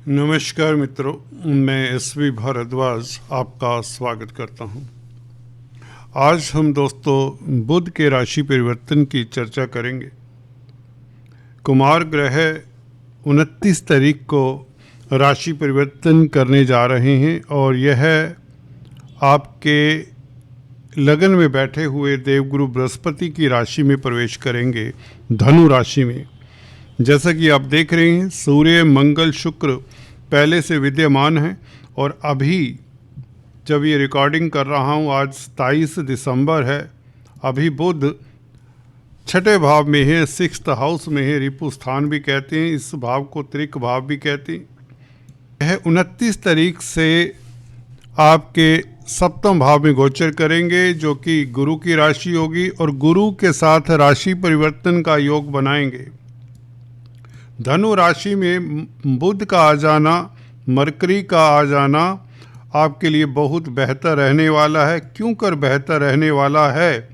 नमस्कार मित्रों, मैं एसवी भारद्वाज आपका स्वागत करता हूं। आज हम दोस्तों बुध के राशि परिवर्तन की चर्चा करेंगे। कुमार ग्रह 29 तारीख को राशि परिवर्तन करने जा रहे हैं और यह आपके लगन में बैठे हुए देवगुरु बृहस्पति की राशि में प्रवेश करेंगे, धनु राशि में। जैसा कि आप देख रहे हैं, सूर्य मंगल शुक्र पहले से विद्यमान है और अभी जब ये रिकॉर्डिंग कर रहा हूँ, आज 27 दिसंबर है, अभी बुध छठे भाव में है, 6th हाउस में है। रिपु स्थान भी कहते हैं इस भाव को, त्रिक भाव भी कहते हैं। यह 29 तारीख से आपके सप्तम भाव में गोचर करेंगे, जो कि गुरु की राशि होगी और गुरु के साथ राशि परिवर्तन का योग बनाएंगे। धनु राशि में बुध का आ जाना, मरकरी का आ जाना आपके लिए बहुत बेहतर रहने वाला है। क्यों कर बेहतर रहने वाला है?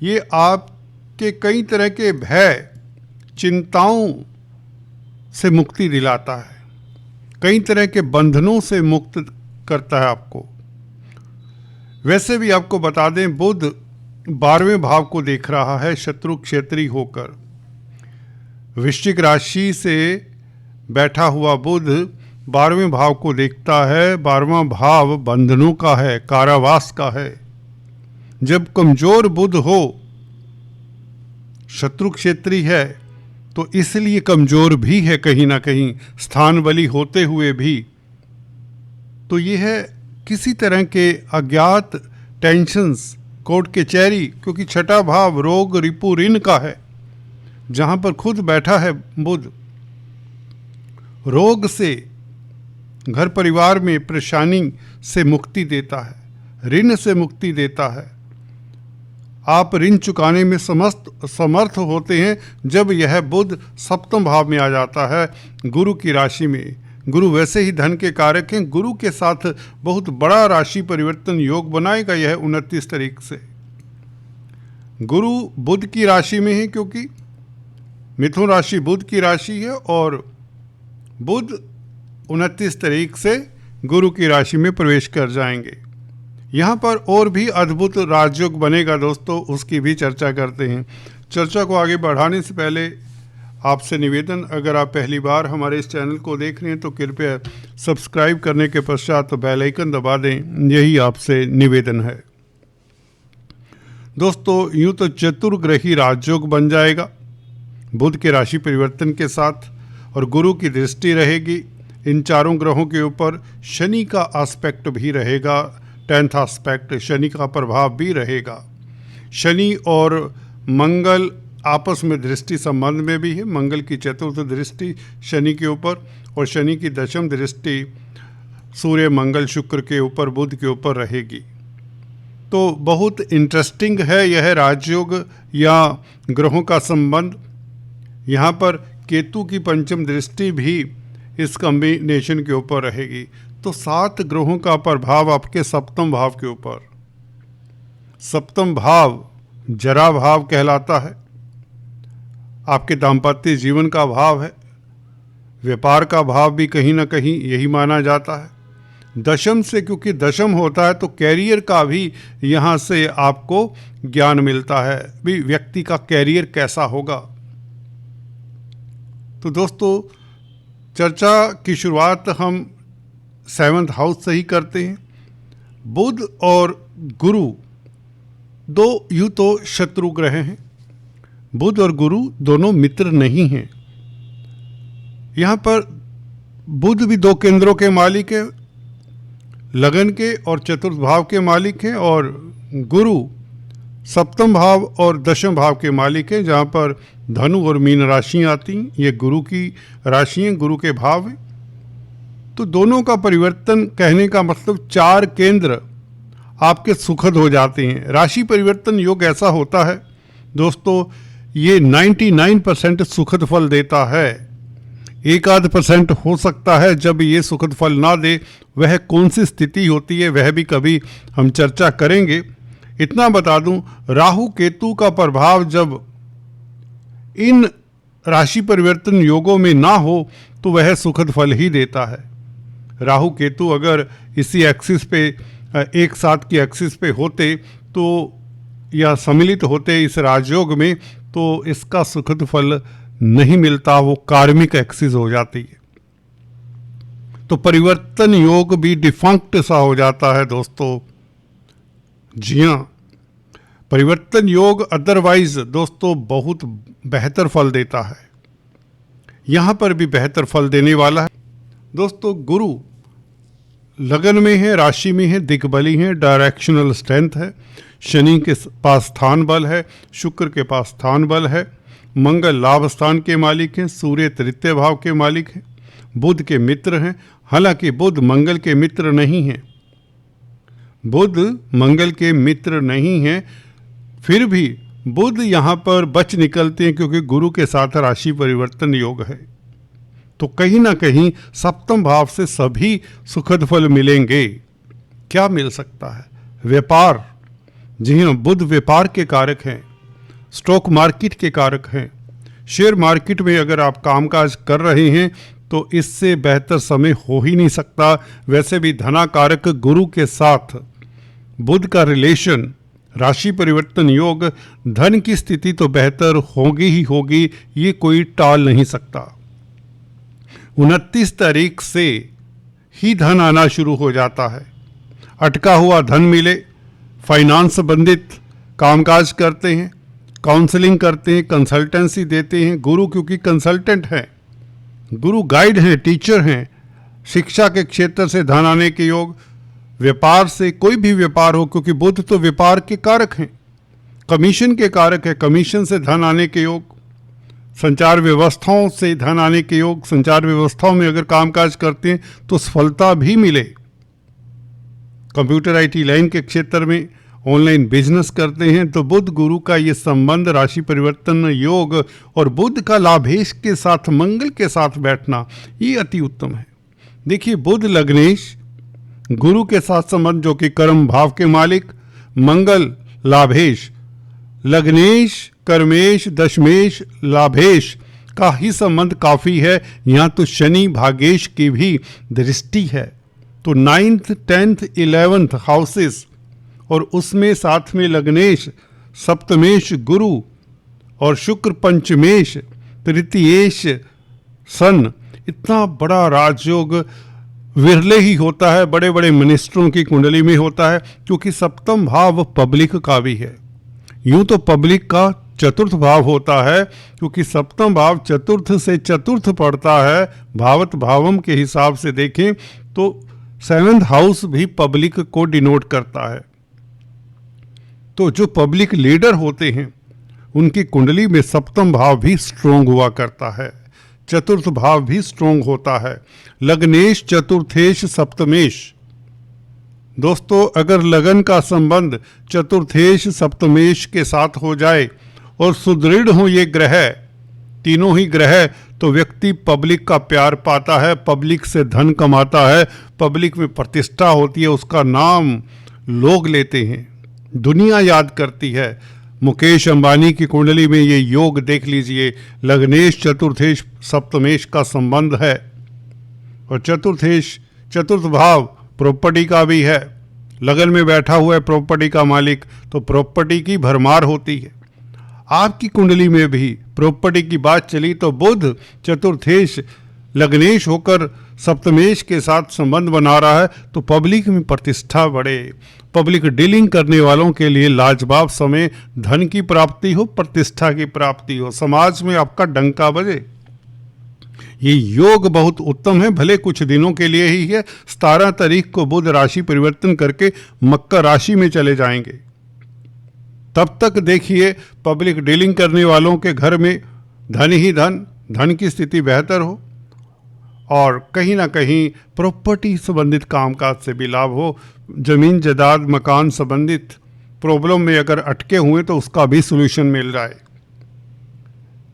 ये आपके कई तरह के भय, चिंताओं से मुक्ति दिलाता है, कई तरह के बंधनों से मुक्त करता है आपको। वैसे भी आपको बता दें, बुध 12वें भाव को देख रहा है शत्रु क्षेत्री होकर। वृश्चिक राशि से बैठा हुआ बुध 12वें भाव को देखता है। 12वां भाव बंधनों का है, कारावास का है। जब कमजोर बुध हो, शत्रु क्षेत्री है, तो इसलिए कमजोर भी है कहीं ना कहीं, स्थान बली होते हुए भी। तो यह है किसी तरह के अज्ञात टेंशन्स, कोर्ट कचहरी, क्योंकि छठा भाव रोग रिपु ऋण का है, जहां पर खुद बैठा है बुध। रोग से, घर परिवार में परेशानी से मुक्ति देता है, ऋण से मुक्ति देता है। आप ऋण चुकाने में समर्थ होते हैं जब यह बुध सप्तम भाव में आ जाता है, गुरु की राशि में। गुरु वैसे ही धन के कारक हैं। गुरु के साथ बहुत बड़ा राशि परिवर्तन योग बनाएगा यह 29 तारीख से। गुरु बुध की राशि में है, क्योंकि मिथुन राशि बुध की राशि है और बुध 29 तारीख से गुरु की राशि में प्रवेश कर जाएंगे। यहाँ पर और भी अद्भुत राजयोग बनेगा दोस्तों, उसकी भी चर्चा करते हैं। चर्चा को आगे बढ़ाने से पहले आपसे निवेदन, अगर आप पहली बार हमारे इस चैनल को देख रहे हैं तो कृपया सब्सक्राइब करने के पश्चात बेल आइकन दबा दें, यही आपसे निवेदन है। दोस्तों, यूँ तो चतुर्ग्रही राजयोग बन जाएगा बुध के राशि परिवर्तन के साथ, और गुरु की दृष्टि रहेगी इन चारों ग्रहों के ऊपर। शनि का एस्पेक्ट भी रहेगा, 10th एस्पेक्ट, शनि का प्रभाव भी रहेगा। शनि और मंगल आपस में दृष्टि संबंध में भी है। मंगल की चतुर्थ दृष्टि शनि के ऊपर और शनि की दशम दृष्टि सूर्य मंगल शुक्र के ऊपर, बुध के ऊपर रहेगी। तो बहुत इंटरेस्टिंग है यह राजयोग या ग्रहों का संबंध। यहाँ पर केतु की पंचम दृष्टि भी इस कॉम्बिनेशन के ऊपर रहेगी। तो 7 ग्रहों का प्रभाव आपके सप्तम भाव के ऊपर। सप्तम भाव जरा भाव कहलाता है, आपके दाम्पत्य जीवन का भाव है। व्यापार का भाव भी कहीं ना कहीं यही माना जाता है। दशम से, क्योंकि दशम होता है, तो कैरियर का भी यहाँ से आपको ज्ञान मिलता है, भी व्यक्ति का कैरियर कैसा होगा। तो दोस्तों, चर्चा की शुरुआत हम 7th हाउस से ही करते हैं। बुध और गुरु दो यूँ तो शत्रु ग्रह हैं। बुध और गुरु दोनों मित्र नहीं हैं। यहाँ पर बुध भी 2 केंद्रों के मालिक है, लगन के और चतुर्थ भाव के मालिक हैं, और गुरु सप्तम भाव और दशम भाव के मालिक हैं, जहाँ पर धनु और मीन राशियाँ आती हैं। ये गुरु की राशियाँ, गुरु के भाव हैं। तो दोनों का परिवर्तन कहने का मतलब 4 केंद्र आपके सुखद हो जाते हैं। राशि परिवर्तन योग ऐसा होता है दोस्तों, ये 99% सुखद फल देता है। 1-8% हो सकता है जब ये सुखद फल ना दे। वह कौन सी स्थिति होती है, वह भी कभी हम चर्चा करेंगे। इतना बता दूं, राहु केतु का प्रभाव जब इन राशि परिवर्तन योगों में ना हो तो वह सुखद फल ही देता है। राहु केतु अगर इसी एक्सिस पे एक साथ की एक्सिस पे होते तो या सम्मिलित होते इस राजयोग में तो इसका सुखद फल नहीं मिलता, वो कार्मिक एक्सिस हो जाती है। तो परिवर्तन योग भी डिफंक्ट सा हो जाता है दोस्तों। जी हाँ, परिवर्तन योग अदरवाइज दोस्तों बहुत बेहतर फल देता है, यहाँ पर भी बेहतर फल देने वाला है। दोस्तों गुरु लगन में है, राशि में है, दिग्बली है, डायरेक्शनल स्ट्रेंथ है, शनि के पास स्थान बल है, शुक्र के पास स्थान बल है, मंगल लाभ स्थान के मालिक हैं, सूर्य तृतीय भाव के मालिक हैं, बुध के मित्र हैं। हालांकि बुध मंगल के मित्र नहीं हैं, बुध मंगल के मित्र नहीं हैं, फिर भी बुध यहाँ पर बच निकलते हैं क्योंकि गुरु के साथ राशि परिवर्तन योग है। तो कहीं ना कहीं सप्तम भाव से सभी सुखद फल मिलेंगे। क्या मिल सकता है? व्यापार। जी हाँ, बुध व्यापार के कारक हैं, स्टॉक मार्केट के कारक हैं। शेयर मार्केट में अगर आप कामकाज कर रहे हैं तो इससे बेहतर समय हो ही नहीं सकता। वैसे भी धनाकारक गुरु के साथ बुध का रिलेशन, राशि परिवर्तन योग, धन की स्थिति तो बेहतर होगी ही होगी, ये कोई टाल नहीं सकता। 29 तारीख से ही धन आना शुरू हो जाता है। अटका हुआ धन मिले, फाइनेंस संबंधित कामकाज करते हैं, काउंसलिंग करते हैं, कंसल्टेंसी देते हैं। गुरु क्योंकि कंसल्टेंट हैं, गुरु गाइड हैं, टीचर हैं। शिक्षा के क्षेत्र से धन आने के योग, व्यापार से, कोई भी व्यापार हो, क्योंकि बुध तो व्यापार के कारक हैं, कमीशन के कारक है, कमीशन से धन आने के योग, संचार व्यवस्थाओं से धन आने के योग। संचार व्यवस्थाओं में अगर कामकाज करते हैं तो सफलता भी मिले। कंप्यूटर IT लाइन के क्षेत्र में ऑनलाइन बिजनेस करते हैं तो बुध गुरु का ये संबंध, राशि परिवर्तन योग और बुध का लाभेश के साथ, मंगल के साथ बैठना, ये अति उत्तम है। देखिए, बुध लग्नेश गुरु के साथ संबंध, जो कि कर्म भाव के मालिक, मंगल लाभेश, लग्नेश कर्मेश दशमेश लाभेश का ही संबंध काफी है। यहाँ तो शनि भागेश की भी दृष्टि है। तो 9th 10th 11th हाउसेस और उसमें साथ में लग्नेश, सप्तमेश गुरु और शुक्र पंचमेश, तृतीयेश सन, इतना बड़ा राजयोग विरले ही होता है, बड़े बड़े मिनिस्टरों की कुंडली में होता है, क्योंकि सप्तम भाव पब्लिक का भी है। यूं तो पब्लिक का चतुर्थ भाव होता है, क्योंकि सप्तम भाव चतुर्थ से चतुर्थ पड़ता है। भावत भावम के हिसाब से देखें तो 7th हाउस भी पब्लिक को डिनोट करता है। तो जो पब्लिक लीडर होते हैं उनकी कुंडली में सप्तम भाव भी स्ट्रोंग हुआ करता है, चतुर्थ भाव भी स्ट्रोंग होता है। लग्नेश चतुर्थेश सप्तमेश। दोस्तों, अगर लगन का संबंध चतुर्थेश सप्तमेश के साथ हो जाए और सुदृढ़ हो ये ग्रह, तीनों ही ग्रह, तो व्यक्ति पब्लिक का प्यार पाता है, पब्लिक से धन कमाता है, पब्लिक में प्रतिष्ठा होती है, उसका नाम लोग लेते हैं, दुनिया याद करती है। मुकेश अंबानी की कुंडली में ये योग देख लीजिए, लग्नेश चतुर्थेश सप्तमेश का संबंध है। और चतुर्थ भाव प्रॉपर्टी का भी है, लगन में बैठा हुआ है प्रॉपर्टी का मालिक, तो प्रॉपर्टी की भरमार होती है। आपकी कुंडली में भी प्रॉपर्टी की बात चली तो बुध चतुर्थेश लग्नेश होकर सप्तमेश के साथ संबंध बना रहा है, तो पब्लिक में प्रतिष्ठा बढ़े, पब्लिक डीलिंग करने वालों के लिए लाजवाब समय, धन की प्राप्ति हो, प्रतिष्ठा की प्राप्ति हो, समाज में आपका डंका बजे। ये योग बहुत उत्तम है, भले कुछ दिनों के लिए ही है। 17 तारीख को बुध राशि परिवर्तन करके मकर राशि में चले जाएंगे। तब तक देखिए पब्लिक डीलिंग करने वालों के घर में धन ही धन, धन की स्थिति बेहतर हो और कहीं ना कहीं प्रॉपर्टी संबंधित कामकाज से भी लाभ हो। जमीन जायदाद मकान संबंधित प्रॉब्लम में अगर अटके हुए तो उसका भी सोल्यूशन मिल जाए।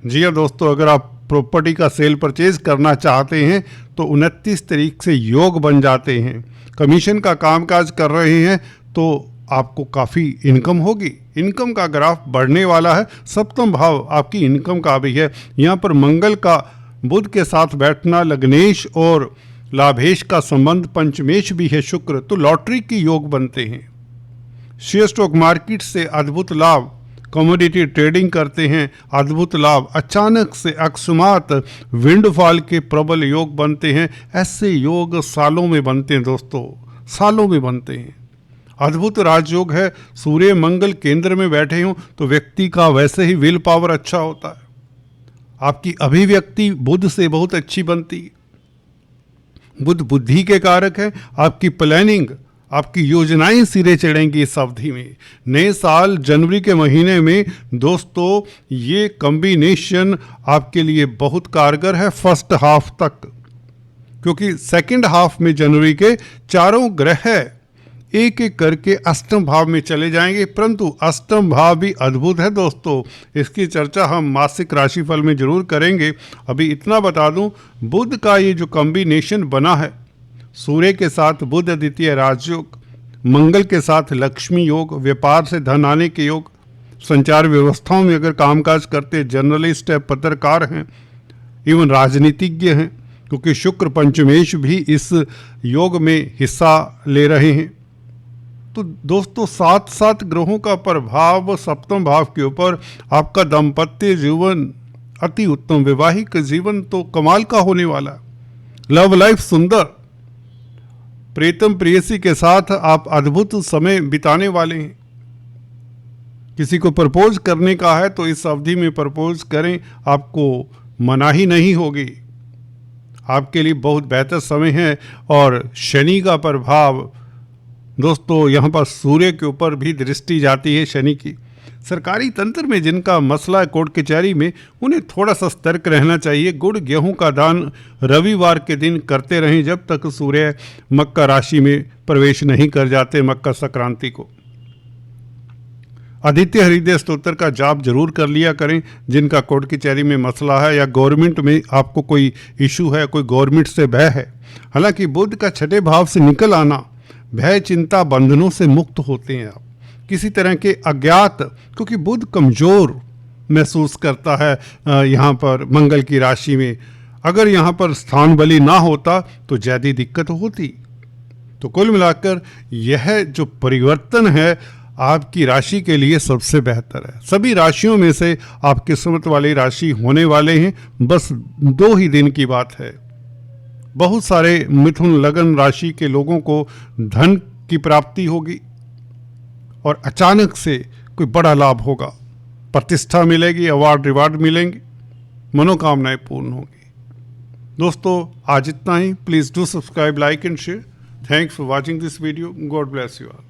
जी हाँ दोस्तों, अगर आप प्रॉपर्टी का सेल परचेज करना चाहते हैं तो 29 तारीख से योग बन जाते हैं। कमीशन का कामकाज कर रहे हैं तो आपको काफ़ी इनकम होगी। इनकम का ग्राफ बढ़ने वाला है। सप्तम भाव आपकी इनकम का भी है। यहाँ पर मंगल का बुध के साथ बैठना, लग्नेश और लाभेश का संबंध पंचमेश भी है शुक्र, तो लॉटरी की योग बनते हैं। शेयर स्टॉक मार्केट से अद्भुत लाभ, कमोडिटी ट्रेडिंग करते हैं अद्भुत लाभ, अचानक से अकस्मात विंडफॉल के प्रबल योग बनते हैं। ऐसे योग सालों में बनते हैं दोस्तों, सालों में बनते हैं। अद्भुत राजयोग है। सूर्य मंगल केंद्र में बैठे हों तो व्यक्ति का वैसे ही विल पावर अच्छा होता है। आपकी अभिव्यक्ति बुध से बहुत अच्छी बनती है। बुध बुद्धि के कारक है। आपकी प्लानिंग, आपकी योजनाएं सिरे चढ़ेंगी इस अवधि में। नए साल जनवरी के महीने में दोस्तों ये कॉम्बिनेशन आपके लिए बहुत कारगर है फर्स्ट हाफ तक, क्योंकि सेकंड हाफ में जनवरी के चारों ग्रह एक एक करके अष्टम भाव में चले जाएंगे, परंतु अष्टम भाव भी अद्भुत है दोस्तों। इसकी चर्चा हम मासिक राशिफल में जरूर करेंगे। अभी इतना बता दूं, बुध का ये जो कॉम्बिनेशन बना है, सूर्य के साथ बुध द्वितीय राजयोग, मंगल के साथ लक्ष्मी योग, व्यापार से धन आने के योग, संचार व्यवस्थाओं में अगर कामकाज करते, जर्नलिस्ट है, पत्रकार हैं, इवन राजनीतिज्ञ हैं, क्योंकि शुक्र पंचमेश भी इस योग में हिस्सा ले रहे हैं। तो दोस्तों 7 ग्रहों का प्रभाव सप्तम भाव के ऊपर, आपका दाम्पत्य जीवन अति उत्तम, वैवाहिक जीवन तो कमाल का होने वाला, लव लाइफ सुंदर, प्रीतम प्रेयसी के साथ आप अद्भुत समय बिताने वाले हैं। किसी को प्रपोज करने का है तो इस अवधि में प्रपोज करें, आपको मनाही नहीं होगी। आपके लिए बहुत बेहतर समय है। और शनि का प्रभाव दोस्तों, यहाँ पर सूर्य के ऊपर भी दृष्टि जाती है शनि की। सरकारी तंत्र में जिनका मसला है कोर्ट कचहरी में, उन्हें थोड़ा सा सतर्क रहना चाहिए। गुड़ गेहूं का दान रविवार के दिन करते रहें जब तक सूर्य मकर राशि में प्रवेश नहीं कर जाते मकर संक्रांति को। आदित्य हृदय स्तोत्र का जाप जरूर कर लिया करें जिनका कोर्ट कचहरी में मसला है या गवर्नमेंट में आपको कोई इशू है, कोई गवर्नमेंट से भय है। हालांकि बुध का छठे भाव से निकल आना, भय चिंता बंधनों से मुक्त होते हैं आप, किसी तरह के अज्ञात, क्योंकि बुध कमजोर महसूस करता है यहाँ पर मंगल की राशि में। अगर यहाँ पर स्थान बली ना होता तो ज़्यादा दिक्कत होती। तो कुल मिलाकर यह जो परिवर्तन है आपकी राशि के लिए सबसे बेहतर है। सभी राशियों में से आप किस्मत वाली राशि होने वाले हैं। बस 2 ही दिन की बात है। बहुत सारे मिथुन लगन राशि के लोगों को धन की प्राप्ति होगी और अचानक से कोई बड़ा लाभ होगा, प्रतिष्ठा मिलेगी, अवार्ड रिवार्ड मिलेंगे, मनोकामनाएं पूर्ण होगी। दोस्तों आज इतना ही। Please do subscribe, like and share. Thanks for watching this video. God bless you all.